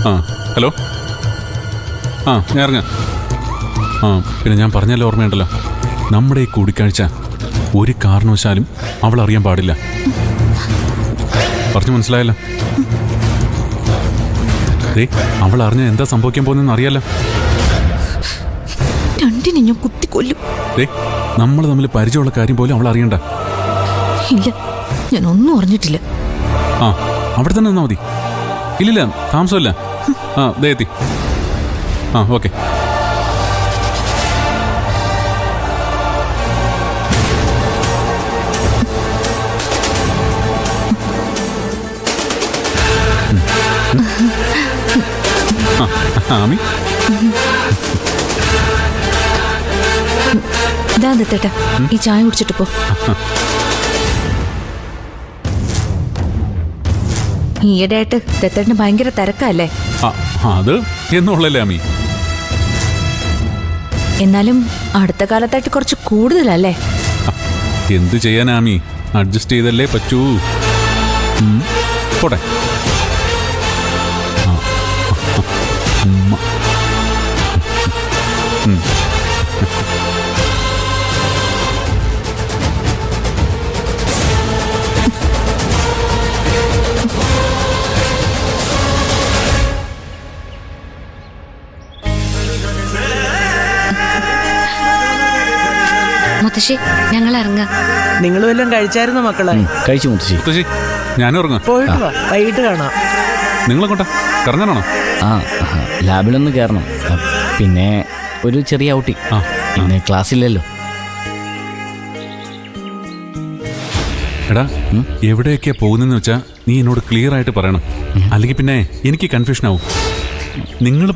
ആ ഹലോ. ആ ഞാൻ ഇറങ്ങാം. ആ പിന്നെ ഞാൻ പറഞ്ഞല്ലോ, ഓർമ്മയുണ്ടല്ലോ, നമ്മുടെ ഈ കൂടിക്കാഴ്ച ഒരു കാരണവശാലും അവൾ അറിയാൻ പാടില്ല. പറഞ്ഞു മനസ്സിലായല്ലോ? അവൾ അറിഞ്ഞ എന്താ സംഭവിക്കാൻ പോകുന്നതെന്ന് അറിയാലോ. രണ്ടിനെ ഞാൻ കുത്തിക്കൊല്ലും. നമ്മൾ തമ്മിൽ പരിചയമുള്ള കാര്യം പോലും അവൾ അറിയണ്ട. ഇല്ല, ഞാൻ ഒന്നും അറിഞ്ഞിട്ടില്ല. ആ അവിടെ തന്നെ നിന്നാ മതി. ഇല്ലില്ല, താമസമല്ല. ആ ദേ എത്തി. ആ ഓക്കെ. ആമി ഇതാ ദത്തേട്ടാ, ഈ ചായ കുടിച്ചിട്ട് പോ. ഈയിടെയായിട്ട് ദത്തേട്ടന് ഭയങ്കര തിരക്കല്ലേ? അത് എന്നുള്ളല്ലേ ആമി. എന്നാലും അടുത്ത കാലത്തായിട്ട് കുറച്ച് കൂടുതലല്ലേ? എന്ത് ചെയ്യാനാമി, അഡ്ജസ്റ്റ് ചെയ്തല്ലേ പറ്റൂ. പോട്ടെ. മുത്തശ്ശി, ഞങ്ങൾ ഇറങ്ങാം. നിങ്ങൾ വല്ലതും കഴിച്ചായിരുന്നോ മക്കളെ? കഴിച്ചു മുത്തശ്ശി. മുത്തശ്ശി ഞാനും ഇറങ്ങാം. പോയിട്ട് വാ, വൈകിട്ട് കാണാം. നിങ്ങളെങ്ങോട്ടാ? കറങ്ങാനാണോ? ആ ലാബിലൊന്ന് കയറണം. പിന്നെ ഒരു ചെറിയ ഔട്ടി. ഇന്ന് ക്ലാസ്സില്ലല്ലോ. എടാ, എവിടെയൊക്കെയാ പോകുന്നതെന്ന് വെച്ചാ നീ എന്നോട് ക്ലിയർ ആയിട്ട് പറയണം. അല്ലെങ്കിൽ പിന്നെ എനിക്ക് കൺഫ്യൂഷൻ ആവും. നിങ്ങൾ